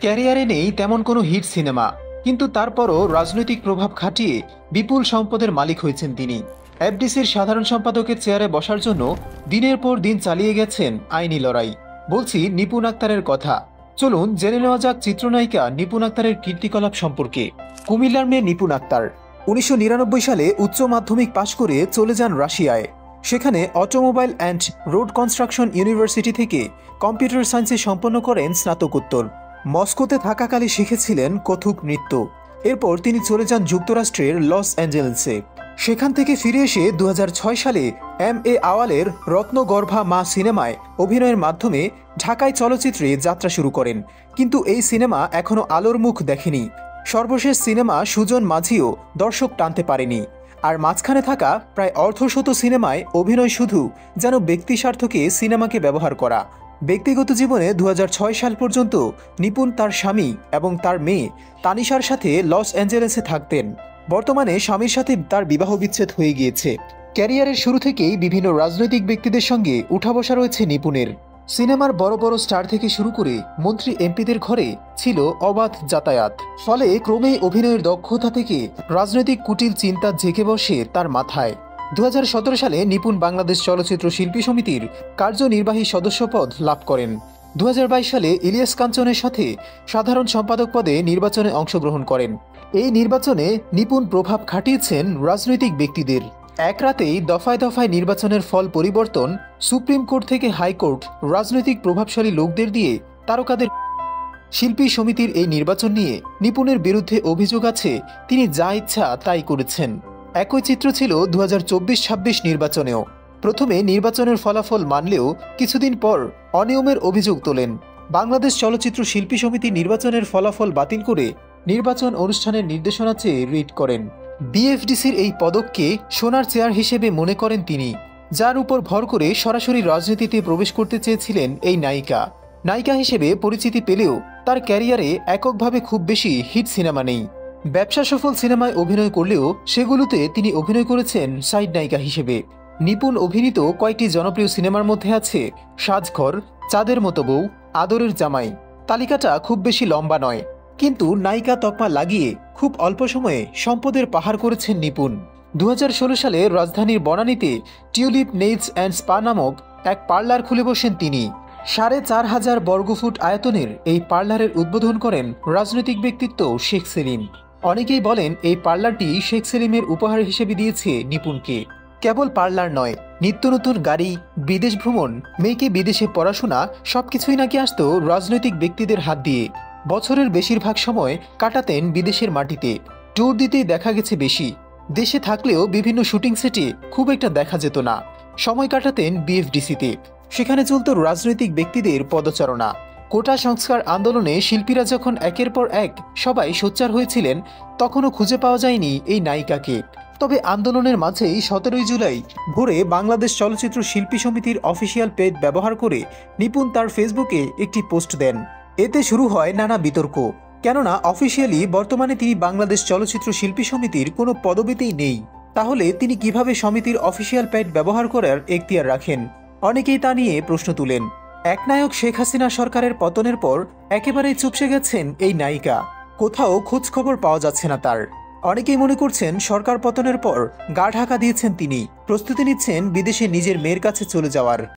ক্যারিয়ারে নেই তেমন কোনো হিট সিনেমা, কিন্তু তারপরও রাজনৈতিক প্রভাব খাটিয়ে বিপুল সম্পদের মালিক হয়েছেন তিনি। এফডিসির সাধারণ সম্পাদকের চেয়ারে বসার জন্য দিনের পর দিন চালিয়ে গেছেন আইনি লড়াই। বলছি নিপুণ আক্তারের কথা। চলুন জেনে নেওয়া যাক চিত্রনায়িকা নিপুণ আক্তারের কীর্তিকলাপ সম্পর্কে। কুমিল্লার মেয়ে নিপুণ আক্তার 1999 সালে উচ্চ মাধ্যমিক পাশ করে চলে যান রাশিয়ায়। সেখানে automobile and road construction university থেকে কম্পিউটার সায়েন্সে সম্পন্ন করেন স্নাতকোত্তর। মস্কোতে থাকাকালে শিখেছিলেন কত্থক নৃত্য। এরপর তিনি চলে যান যুক্তরাষ্ট্রের লস অ্যাঞ্জেলেসে। সেখান থেকে ফিরে এসে 2006 সালে এম.এ. আওয়ালের রত্নগর্ভা মা সিনেমায় অভিনয়ের মাধ্যমে ঢাকায় চলচ্চিত্রে যাত্রা শুরু করেন। কিন্তু এই সিনেমা এখনও আলোর মুখ দেখেনি। সর্বশেষ সিনেমা সুজন মাঝিও দর্শক টানতে পারেনি। আর মাঝখানে থাকা প্রায় অর্ধশত সিনেমায় অভিনয় শুধু যেন ব্যক্তিস্বার্থকে সিনেমাকে ব্যবহার করা। ব্যক্তিগত জীবনে 2006 সাল পর্যন্ত নিপুণ তার স্বামী এবং তার মেয়ে তানিশার সাথে লস অ্যাঞ্জেলেসে থাকতেন। বর্তমানে স্বামীর সাথে তার বিবাহ বিচ্ছেদ হয়ে গিয়েছে। ক্যারিয়ারের শুরু থেকেই বিভিন্ন রাজনৈতিক ব্যক্তিদের সঙ্গে উঠা বসা রয়েছে নিপুণের। সিনেমার বড় বড় স্টার থেকে শুরু করে মন্ত্রী এমপিদের ঘরে ছিল অবাধ যাতায়াত। ফলে ক্রমেই অভিনয়ের দক্ষতা থেকে রাজনৈতিক কুটিল চিন্তা জেঁকে বসে তার মাথায়। 2017 সালে নিপুণ বাংলাদেশ চলচ্চিত্র শিল্পী সমিতির কার্যনির্বাহী সদস্য পদ লাভ করেন। 2022 সালে ইলিয়াস কাঞ্চনের সাথে সাধারণ সম্পাদক পদে নির্বাচনে অংশগ্রহণ করেন। এই নির্বাচনে নিপুণ প্রভাব খাটিয়েছেন রাজনৈতিক ব্যক্তিদের। এক রাতেই দফায় দফায় নির্বাচনের ফল পরিবর্তন, সুপ্রিম কোর্ট থেকে হাইকোর্ট, রাজনৈতিক প্রভাবশালী লোকদের দিয়ে তারকাদের। শিল্পী সমিতির এই নির্বাচন নিয়ে নিপুণের বিরুদ্ধে অভিযোগ আছে তিনি যা ইচ্ছা তাই করেছেন। একই চিত্র ছিল 2024-26 নির্বাচনেও। প্রথমে নির্বাচনের ফলাফল মানলেও কিছুদিন পর অনিয়মের অভিযোগ তোলেন। বাংলাদেশ চলচ্চিত্র শিল্পী সমিতি নির্বাচনের ফলাফল বাতিল করে নির্বাচন অনুষ্ঠানের নির্দেশনা চেয়ে রিট করেন। বিএফডিসির এই পদককে সোনার চেয়ার হিসেবে মনে করেন তিনি, যার উপর ভর করে সরাসরি রাজনীতিতে প্রবেশ করতে চেয়েছিলেন এই নায়িকা। নায়িকা হিসেবে পরিচিতি পেলেও তার ক্যারিয়ারে এককভাবে খুব বেশি হিট সিনেমা নেই। ব্যবসা সফল সিনেমায় অভিনয় করলেও সেগুলোতে তিনি অভিনয় করেছেন সাইড নায়িকা হিসেবে। নিপুণ অভিনীত কয়েকটি জনপ্রিয় সিনেমার মধ্যে আছে সাজঘর, চাঁদের মতো বউ, আদরের জামাই। তালিকাটা খুব বেশি লম্বা নয়, কিন্তু নায়িকা তকমা লাগিয়ে খুব অল্প সময়ে সম্পদের পাহাড় করেছেন নিপুণ। 2016 সালে রাজধানীর বনানীতে টিউলিপ নেইলস অ্যান্ড স্পা নামক এক পার্লার খুলে বসেন তিনি। 4,500 বর্গফুট আয়তনের এই পার্লারের উদ্বোধন করেন রাজনৈতিক ব্যক্তিত্ব শেখ সেলিম। অনেকেই বলেন এই পার্লারটি শেখ সেলিমের উপহার হিসেবে দিয়েছে নিপুণকে। কেবল পার্লার নয়, নিত্য নতুন গাড়ি, বিদেশ ভ্রমণ, মেয়েকে বিদেশে পড়াশোনা সবকিছুই নাকি আসতো রাজনৈতিক ব্যক্তিদের হাত দিয়ে। বছরের বেশিরভাগ সময় কাটাতেন বিদেশের মাটিতে। ট্যুর দিতেই দেখা গেছে বেশি। দেশে থাকলেও বিভিন্ন শুটিং সেটে খুব একটা দেখা যেত না। সময় কাটাতেন বিএফডিসিতে। সেখানে চলত রাজনৈতিক ব্যক্তিদের পদচারণা। কোটা সংস্কার আন্দোলনে শিল্পীরা যখন একের পর এক সবাই সোচ্চার হয়েছিলেন, তখনও খুঁজে পাওয়া যায়নি এই নায়িকাকে। তবে আন্দোলনের মাঝেই 17 জুলাই ভোরে বাংলাদেশ চলচ্চিত্র শিল্পী সমিতির অফিসিয়াল পেজ ব্যবহার করে নিপুণ তার ফেসবুকে একটি পোস্ট দেন। এতে শুরু হয় নানা বিতর্ক, কেননা অফিসিয়ালি বর্তমানে তিনি বাংলাদেশ চলচ্চিত্র শিল্পী সমিতির কোনো পদবিতেই নেই। তাহলে তিনি কিভাবে সমিতির অফিসিয়াল পেজ ব্যবহার করার এখতিয়ার রাখেন? অনেকেই তা নিয়ে প্রশ্ন তুলেন। একনায়ক শেখ হাসিনা সরকারের পতনের পর একেবারেই চুপসে গেছেন এই নায়িকা। কোথাও খোঁজ খবর পাওয়া যাচ্ছে না তার। অনেকেই মনে করছেন সরকার পতনের পর গা ঢাকা দিয়েছেন তিনি, প্রস্তুতি নিচ্ছেন বিদেশে নিজের মেয়ের কাছে চলে যাওয়ার।